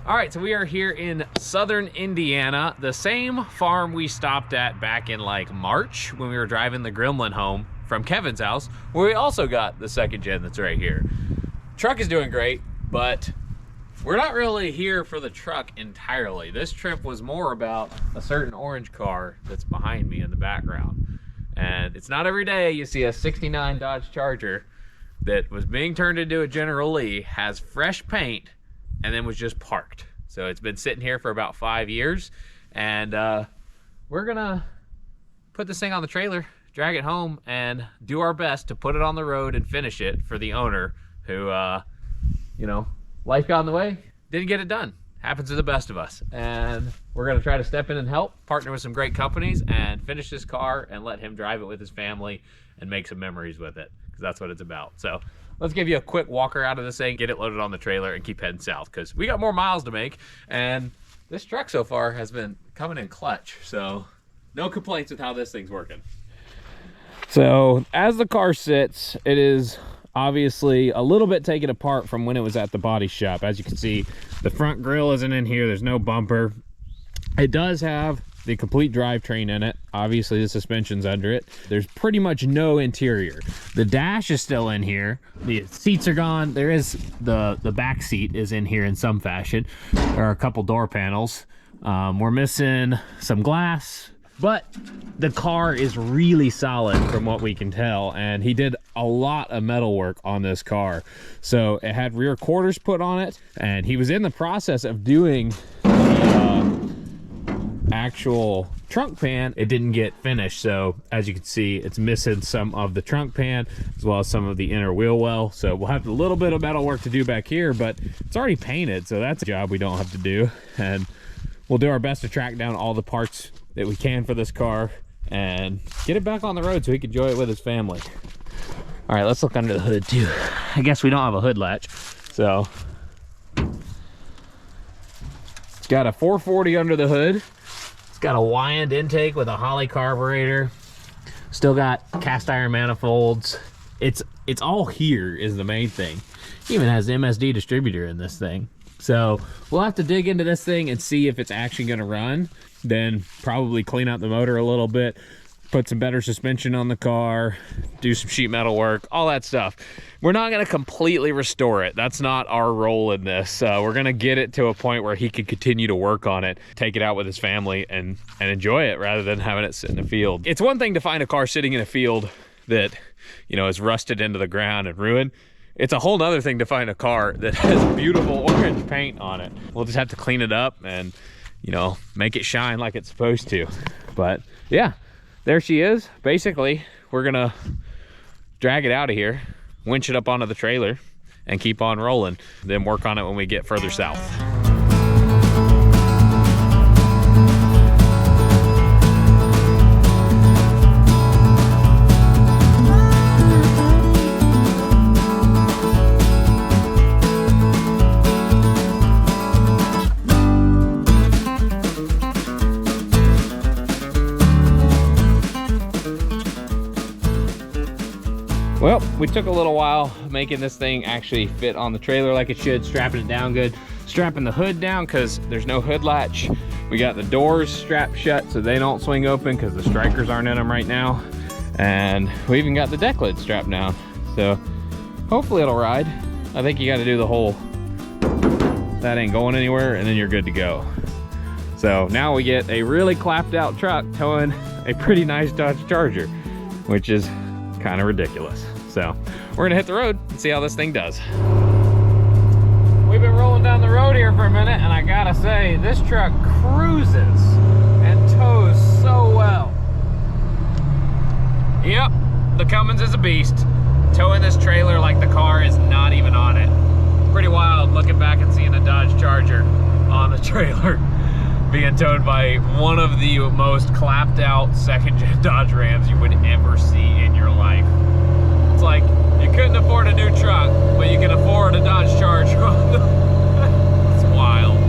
All right, so we are here in southern Indiana, the same farm we stopped at back in like March when we were driving the Gremlin home from Kevin's house, where we also got the second gen that's right here. Truck is doing great, but we're not really here for the truck entirely. This trip was more about a certain orange car that's behind me in the background. And it's not every day you see a 69 Dodge Charger that was being turned into a General Lee, has fresh paint, and then was just parked. So it's been sitting here for about 5 years, and we're gonna put this thing on the trailer, drag it home, and do our best to put it on the road and finish it for the owner who, you know, life got in the way, didn't get it done. Happens to the best of us. And we're gonna try to step in and help, partner with some great companies, and finish this car and let him drive it with his family and make some memories with it, because that's what it's about. So let's give you a quick walker out of this thing, get it loaded on the trailer, and keep heading south, because we got more miles to make, and this truck so far has been coming in clutch, so no complaints with how this thing's working. So as the car sits, it is obviously a little bit taken apart from when it was at the body shop. As you can see, the front grille isn't in here, there's no bumper. It does have the complete drivetrain in it. Obviously the suspension's under it. There's pretty much no interior. The dash is still in here. The seats are gone. There is the back seat is in here in some fashion. There are a couple door panels. We're missing some glass, but the car is really solid from what we can tell, and he did a lot of metal work on this car. So it had rear quarters put on it, and he was in the process of doing the actual trunk pan. It didn't get finished, so as you can see, it's missing some of the trunk pan as well as some of the inner wheel well. So we'll have a little bit of metal work to do back here, but it's already painted, so that's a job we don't have to do. And we'll do our best to track down all the parts that we can for this car and get it back on the road so he can enjoy it with his family. All right, let's look under the hood too. I guess we don't have a hood latch, so it's got a 440 under the hood. It's got a Wyand intake with a Holley carburetor. Still got cast iron manifolds. It's all here is the main thing. Even has an MSD distributor in this thing. So we'll have to dig into this thing and see if it's actually gonna run. Then probably clean out the motor a little bit, put some better suspension on the car, do some sheet metal work, all that stuff. We're not gonna completely restore it. That's not our role in this. We're gonna get it to a point where he can continue to work on it, take it out with his family and enjoy it rather than having it sit in a field. It's one thing to find a car sitting in a field that, you know, is rusted into the ground and ruined. It's a whole nother thing to find a car that has beautiful orange paint on it. We'll just have to clean it up and, you know, make it shine like it's supposed to. But yeah, there she is. Basically, we're gonna drag it out of here, winch it up onto the trailer, and keep on rolling. Then work on it when we get further south. Well, we took a little while making this thing actually fit on the trailer like it should, strapping it down good, strapping the hood down because there's no hood latch. We got the doors strapped shut so they don't swing open because the strikers aren't in them right now. And we even got the deck lid strapped down. So hopefully it'll ride. I think you got to do the whole, that ain't going anywhere, and then you're good to go. So now we get a really clapped out truck towing a pretty nice Dodge Charger, which is kind of ridiculous. So we're gonna hit the road and see how this thing does. We've been rolling down the road here for a minute, and I gotta say, this truck cruises and tows so well. Yep, the Cummins is a beast. Towing this trailer like the car is not even on it. Pretty wild looking back and seeing a Dodge Charger on the trailer being towed by one of the most clapped out second-gen Dodge Rams you would ever see in your life. It's like, you couldn't afford a new truck, but you can afford a Dodge Charger. It's wild.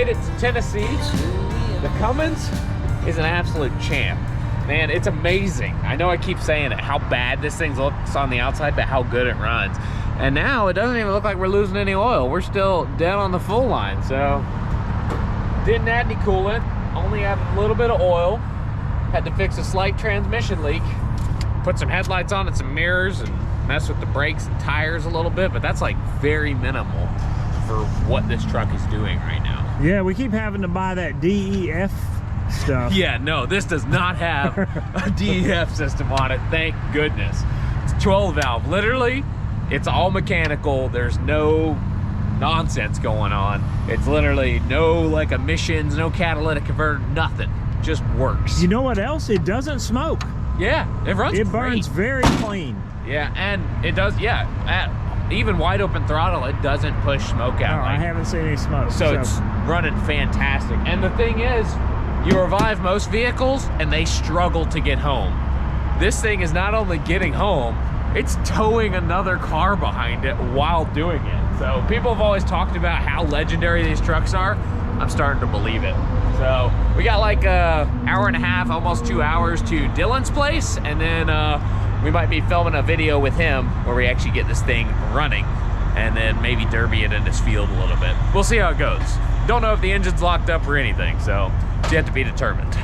it to Tennessee. The Cummins is an absolute champ. Man, it's amazing. I know I keep saying it, how bad this thing looks on the outside, but how good it runs. And now it doesn't even look like we're losing any oil. We're still down on the full line, so didn't add any coolant, only added a little bit of oil. Had to fix a slight transmission leak, put some headlights on and some mirrors and mess with the brakes and tires a little bit, but that's like very minimal for what this truck is doing right now. Yeah, we keep having to buy that DEF stuff. Yeah, no, this does not have a DEF system on it, thank goodness. It's 12 valve, literally, it's all mechanical. There's no nonsense going on. It's literally no like emissions, no catalytic converter, nothing. Just works. You know what else? It doesn't smoke. Yeah, it runs It great. burns very clean. Yeah, and it does, yeah, even wide open throttle, it doesn't push smoke out. No, I haven't seen any smoke. So it's running fantastic. And the thing is, you revive most vehicles and they struggle to get home. This thing is not only getting home, it's towing another car behind it while doing it. So people have always talked about how legendary these trucks are. I'm starting to believe it. So we got like an hour and a half, almost 2 hours to Dylan's place, and then we might be filming a video with him where we actually get this thing running and then maybe derby it in this field a little bit. We'll see how it goes. Don't know if the engine's locked up or anything, so it's yet to be determined.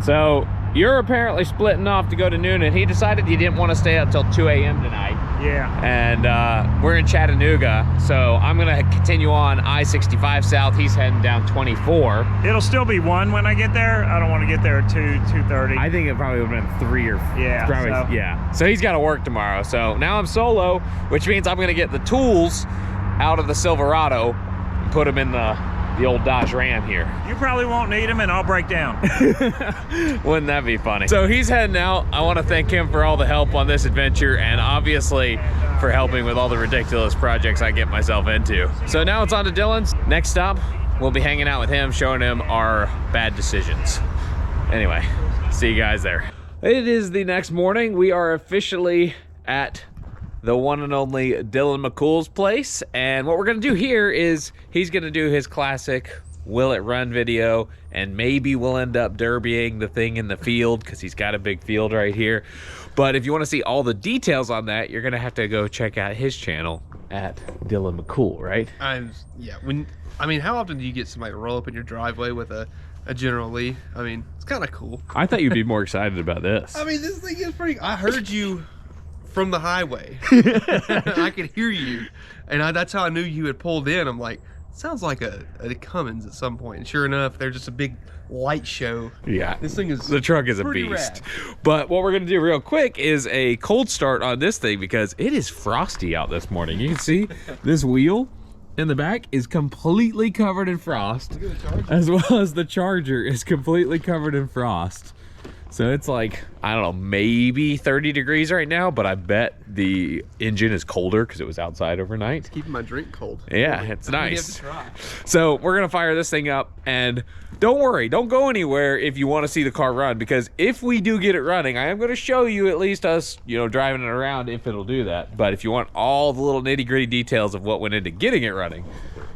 So you're apparently splitting off to go to Newnan. He decided he didn't want to stay up till 2 a.m. tonight. Yeah. And we're in Chattanooga, so I'm gonna continue on I-65 south. He's heading down 24. It'll still be 1 when I get there. I don't want to get there at 2:30. I think it probably would have been 3 or probably, so. yeah. So he's got to work tomorrow. So now I'm solo, which means I'm gonna get the tools out of the Silverado and put them in the old Dodge Ram here. You probably won't need them and I'll break down. Wouldn't that be funny? So he's heading out. I want to thank him for all the help on this adventure and obviously for helping with all the ridiculous projects I get myself into. So now it's on to Dylan's. Next stop, we'll be hanging out with him, showing him our bad decisions. Anyway, see you guys there. It is the next morning. We are officially at the one and only Dylan McCool's place, and what we're gonna do here is he's gonna do his classic will it run video, and maybe we'll end up derbying the thing in the field because he's got a big field right here. But if you want to see all the details on that, you're gonna have to go check out his channel at Dylan McCool, right? Yeah. I mean, how often do you get somebody to roll up in your driveway with a General Lee? I mean, it's kind of cool. I thought you'd be more excited about this. I mean, this thing is pretty. I heard you from the highway. I could hear you, and that's how I knew you had pulled in. I'm like, sounds like a Cummins at some point. And sure enough, they're just a big light show. Yeah, this thing is, the truck is a pretty beast. rad. But what we're gonna do real quick is a cold start on this thing because it is frosty out this morning. You can see this wheel in the back is completely covered in frost, as well as the Charger is completely covered in frost. So it's like, I don't know, maybe 30 degrees right now, but I bet the engine is colder because it was outside overnight. It's keeping my drink cold. Yeah, it's nice. You have to try. So we're gonna fire this thing up, and don't worry, don't go anywhere if you want to see the car run, because if we do get it running, I am gonna show you at least us, driving it around if it'll do that. But if you want all the little nitty-gritty details of what went into getting it running,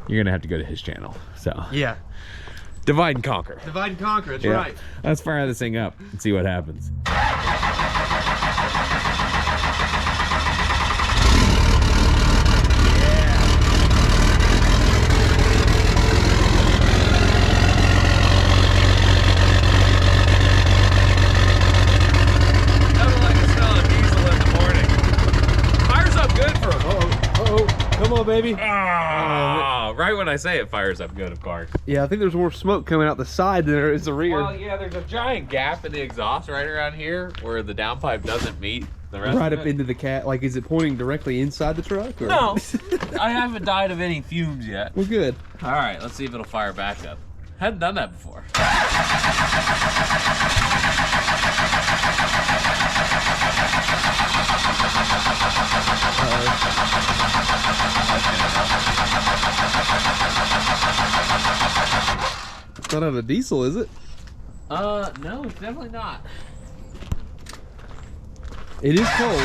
you're gonna have to go to his channel. So Yeah. divide and conquer. Divide and conquer, that's Yeah. right. Let's fire this thing up and see what happens. Come on, baby. Right when I say it fires up good, of course. Yeah, I think there's more smoke coming out the side than there is the rear. Well, yeah, there's a giant gap in the exhaust right around here where the downpipe doesn't meet the rest Right of up it. into the cat. Like, is it pointing directly inside the truck? Or? No, I haven't died of any fumes yet. Well, good. All right, let's see if it'll fire back up. Hadn't done that before. It's not on a diesel, is it? No, it's definitely not. It is cold.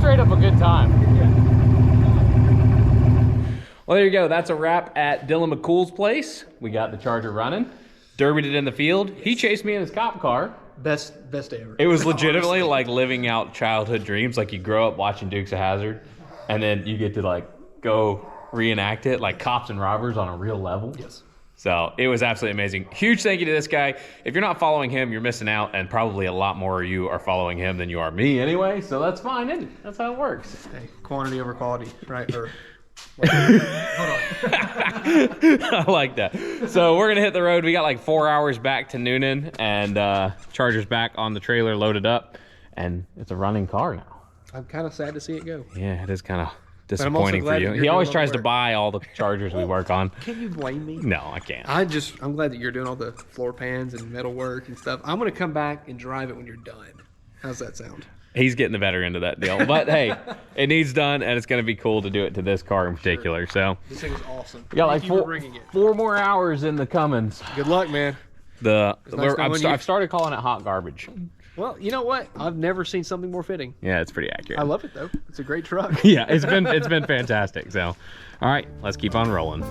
straight up a good time. Well, there you go. That's a wrap at Dylan McCool's place. We got the Charger running. Derbied it in the field. He chased me in his cop car. Best day ever. It was legitimately like living out childhood dreams. Like you grow up watching Dukes of Hazzard, and then you get to like go reenact it like cops and robbers on a real level. Yes. So it was absolutely amazing. Huge thank you to this guy. If you're not following him, you're missing out, and probably a lot more of you are following him than you are me anyway. So that's fine, isn't it? That's how it works. Hey, quantity over quality, right? Or, I like that. So we're gonna hit the road. We got like 4 hours back to Newnan, and Charger's back on the trailer loaded up, and it's a running car now. I'm kind of sad to see it go. Yeah, it is kind of disappointing for you. He always tries to buy all the Chargers we work on. Can you blame me? No, I can't. I'm glad that you're doing all the floor pans and metal work and stuff. I'm gonna come back and drive it when you're done. How's that sound? He's getting the better end of that deal. But hey, it needs done, and it's going to be cool to do it to this car in particular. So This thing is awesome. we got like four more hours in the Cummins. Good luck, man. I've started calling it hot garbage. Well, you know what? I've never seen something more fitting. Yeah, it's pretty accurate. I love it though. It's a great truck. Yeah, it's been fantastic. So, all right, let's keep on rolling.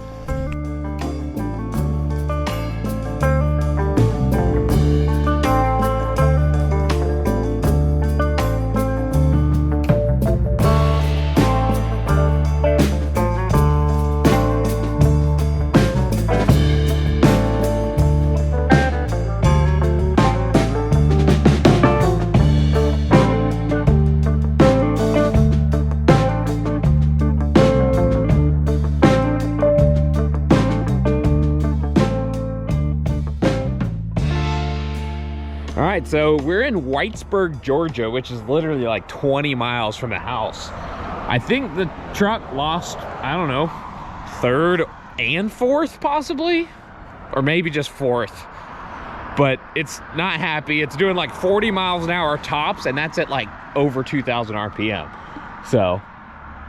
All right, so we're in Whitesburg, Georgia, which is literally like 20 miles from the house. I think the truck lost, I don't know, third and fourth possibly, or maybe just fourth. But it's not happy. It's doing like 40 miles an hour tops, and that's at like over 2,000 RPM. So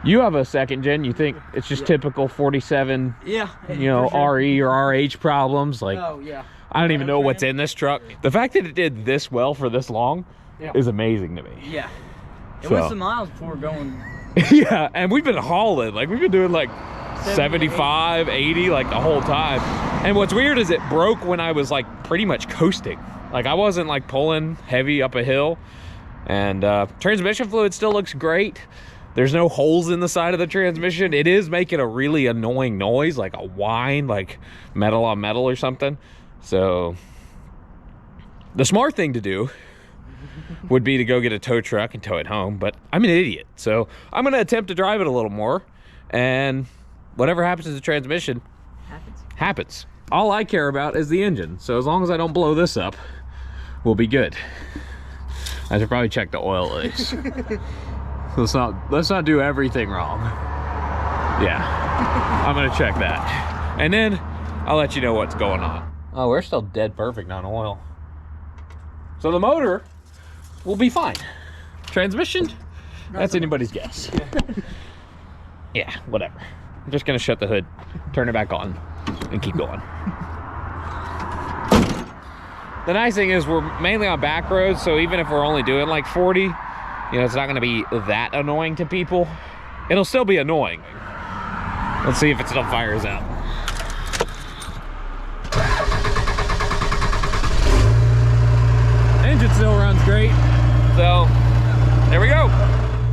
you have a second gen, you think it's just typical 47, you know, RE or RH problems? Like, oh, yeah. I don't even know what's in this truck. The fact that it did this well for this long is amazing to me. Yeah. It went some miles before going. Yeah, and we've been hauling. Like, we've been doing like 75, 80, like the whole time. And what's weird is it broke when I was like pretty much coasting. Like, I wasn't like pulling heavy up a hill. And transmission fluid still looks great. There's no holes in the side of the transmission. It is making a really annoying noise, like a whine, like metal on metal or something. So the smart thing to do would be to go get a tow truck and tow it home, but I'm an idiot. So I'm gonna attempt to drive it a little more, and whatever happens to the transmission happens. All I care about is the engine. So as long as I don't blow this up, we'll be good. I should probably check the oil at least. Let's not do everything wrong. Yeah, I'm gonna check that. And then I'll let you know what's going on. Oh, we're still dead perfect on oil. So the motor will be fine. Transmission, that's anybody's guess. Yeah, whatever. I'm just gonna shut the hood, turn it back on, and keep going. The nice thing is we're mainly on back roads, so even if we're only doing like 40, you know, it's not gonna be that annoying to people. It'll still be annoying. Let's see if it still fires out. Engine still runs great, so there we go.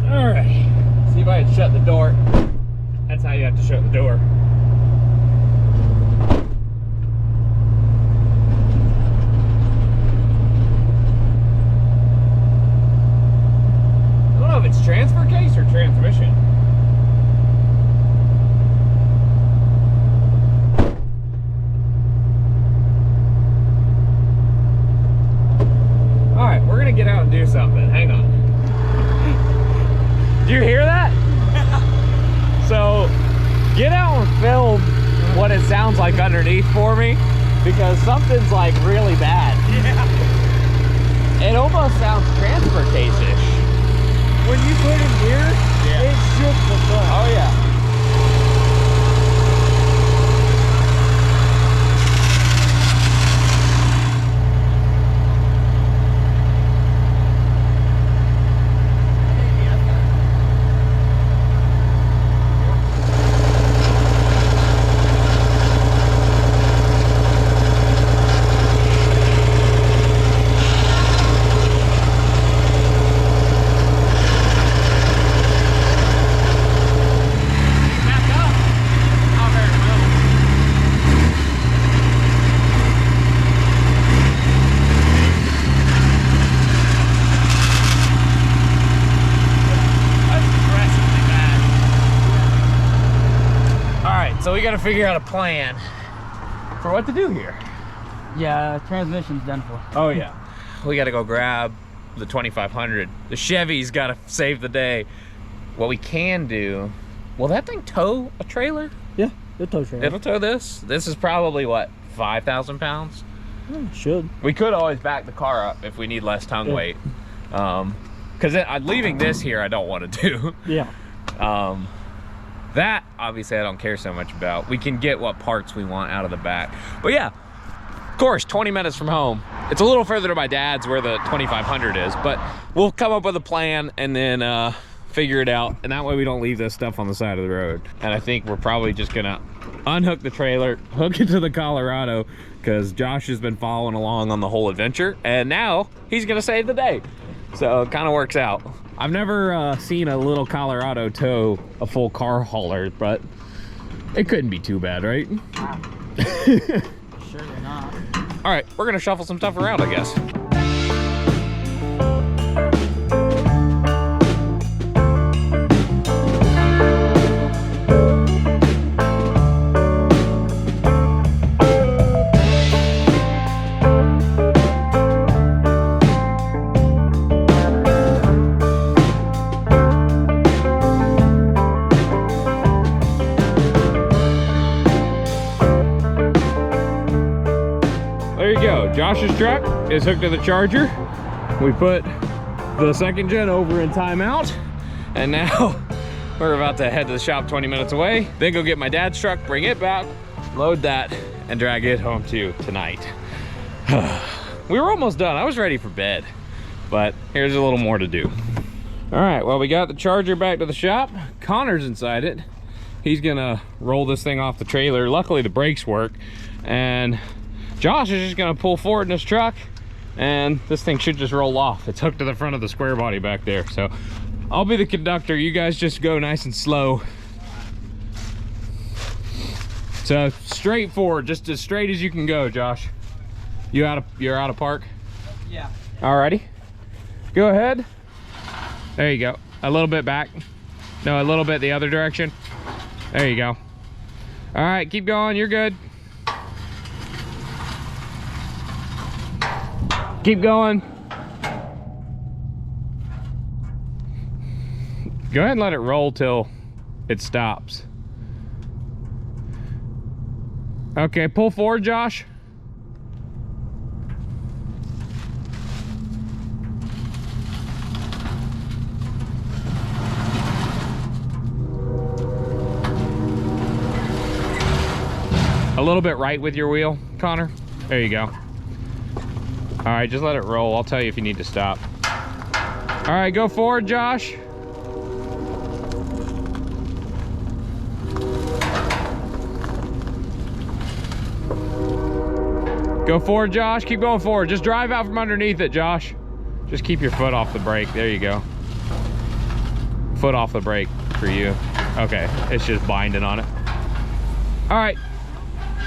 All right, see if I can shut the door. That's how you have to shut the door. I don't know if it's transfer case or transmission. All right, we're gonna get out and do something. Hang on. Do you hear that? So, get out and film what it sounds like underneath for me, because something's like really bad. Yeah. It almost sounds transfer case-ish. When you put it here, it shook the front. Oh yeah. so we got to figure out a plan for what to do here. Yeah, transmission's done for. Oh yeah. We got to go grab the 2500. The Chevy's got to save the day. What we can do, will that thing tow a trailer? Yeah, it'll tow trailer. It'll tow this? This is probably what, 5,000 pounds? Should. We could always back the car up if we need less tongue weight. Because leaving this here, I don't want to do. Yeah. That, obviously, I don't care so much about. We can get what parts we want out of the back. But yeah, of course, 20 minutes from home. It's a little further to my dad's where the 2500 is, but we'll come up with a plan and then figure it out. And that way we don't leave this stuff on the side of the road. And I think we're probably just gonna unhook the trailer, hook it to the Colorado, because Josh has been following along on the whole adventure, and now he's gonna save the day. So it kind of works out. I've never seen a little Colorado tow a full car hauler, but it couldn't be too bad, right? Surely not. All right, we're gonna shuffle some stuff around, I guess. Josh's truck is hooked to the charger. We put the second gen over in timeout, and now we're about to head to the shop 20 minutes away, then go get my dad's truck, bring it back, load that, and drag it home too tonight. We were almost done. I was ready for bed, but here's a little more to do. All right, well, we got the charger back to the shop. Connor's inside it. He's gonna roll this thing off the trailer. Luckily the brakes work, and Josh is just gonna pull forward in his truck, and this thing should just roll off. It's hooked to the front of the square body back there. So I'll be the conductor. You guys just go nice and slow. So straight forward, just as straight as you can go, Josh. You're out of park? Yeah. Alrighty. Go ahead. There you go. A little bit back. No, a little bit the other direction. There you go. All right, keep going. You're good. Keep going. Go ahead and let it roll till it stops. Okay, pull forward, Josh. A little bit right with your wheel, Connor. There you go. All right, just let it roll. I'll tell you if you need to stop. All right, go forward, Josh. Go forward, Josh. Keep going forward. Just drive out from underneath it, Josh. Just keep your foot off the brake. There you go. Foot off the brake for you. Okay, it's just binding on it. All right,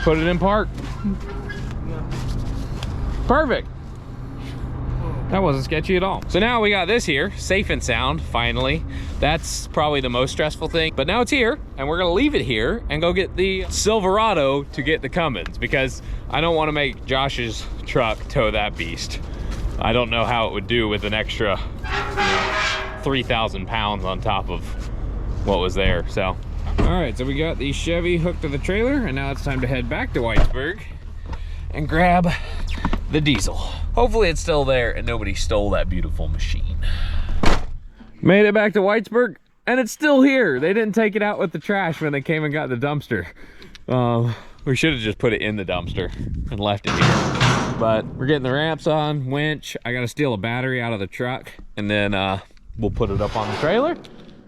put it in park. Perfect. That wasn't sketchy at all. So now we got this here, safe and sound, finally. That's probably the most stressful thing, but now it's here, and we're gonna leave it here and go get the Silverado to get the Cummins, because I don't wanna make Josh's truck tow that beast. I don't know how it would do with an extra 3,000 pounds on top of what was there, so. All right, so we got the Chevy hooked to the trailer, and now it's time to head back to Whitesburg and grab the diesel. Hopefully it's still there and nobody stole that beautiful machine. Made it back to Whitesburg, and it's still here. They didn't take it out with the trash when they came and got the dumpster. We should have just put it in the dumpster and left it here. But we're getting the ramps on, winch. I gotta steal a battery out of the truck, and then we'll put it up on the trailer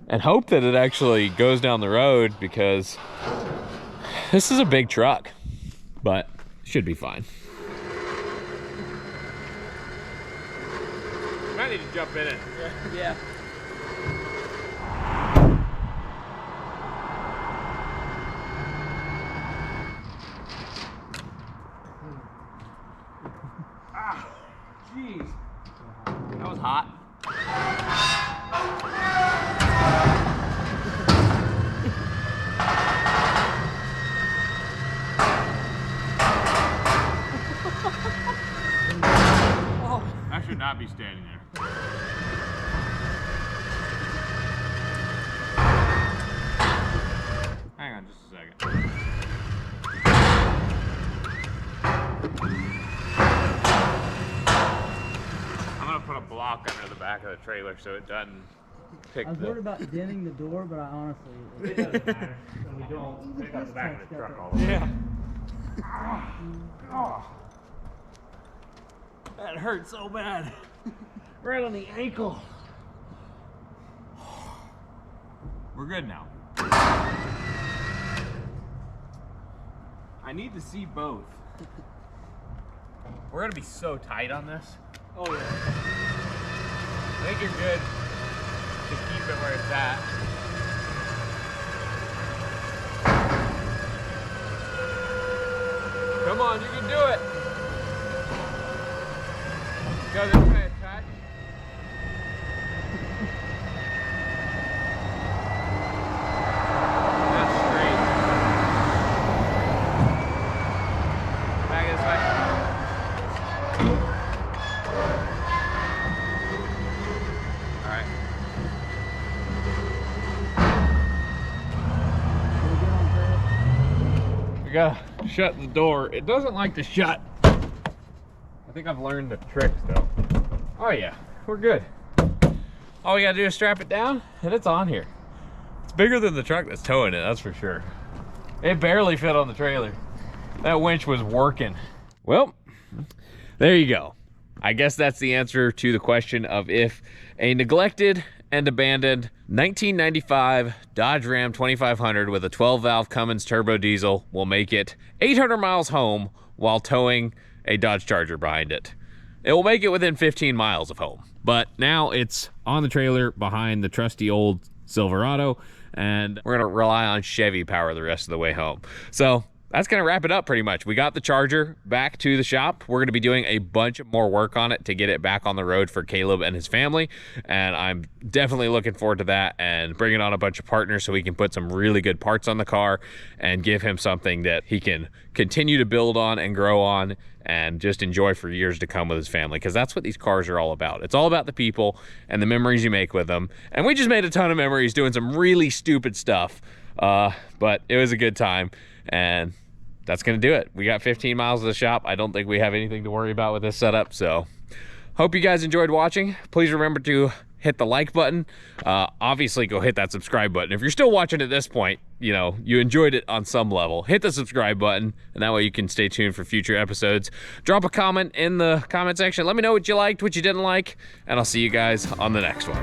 and hope that it actually goes down the road, because this is a big truck, but should be fine. Might need to jump in it. Yeah. Ah, jeez. That was hot. not be standing there. Hang on just a second. I'm gonna put a block under the back of the trailer so it doesn't pick I was worried about denting the door, but I honestly... It doesn't matter. So we don't pick up the back of the truck all the way. Yeah. That hurt so bad. Right on the ankle. We're good now. I need to see both. We're gonna be so tight on this. Oh yeah. I think you're good to keep it where it's at. Come on, you can do it. Go this way a touch. That's straight. Back this way. All right. We gotta shut the door. It doesn't like to shut. I think I've learned the tricks though. Oh yeah, we're good. All we gotta do is strap it down and it's on here. It's bigger than the truck that's towing it, that's for sure. It barely fit on the trailer. That winch was working. Well, there you go. I guess that's the answer to the question of if a neglected and abandoned 1995 Dodge Ram 2500 with a 12-valve Cummins turbo diesel will make it 800 miles home while towing a Dodge Charger behind it. It will make it within 15 miles of home, but now it's on the trailer behind the trusty old Silverado, and we're gonna rely on Chevy power the rest of the way home. So that's gonna wrap it up pretty much. We got the Charger back to the shop. We're gonna be doing a bunch of more work on it to get it back on the road for Caleb and his family, and I'm definitely looking forward to that and bringing on a bunch of partners so we can put some really good parts on the car and give him something that he can continue to build on and grow on and just enjoy for years to come with his family, because that's what these cars are all about. It's all about the people and the memories you make with them, and we just made a ton of memories doing some really stupid stuff, but it was a good time, and that's gonna do it. We got 15 miles of the shop. I don't think we have anything to worry about with this setup, so hope you guys enjoyed watching. Please remember to hit the like button. Obviously go hit that subscribe button. If you're still watching at this point, you know, you enjoyed it on some level. Hit the subscribe button, and that way you can stay tuned for future episodes. Drop a comment in the comment section. Let me know what you liked, what you didn't like, and I'll see you guys on the next one.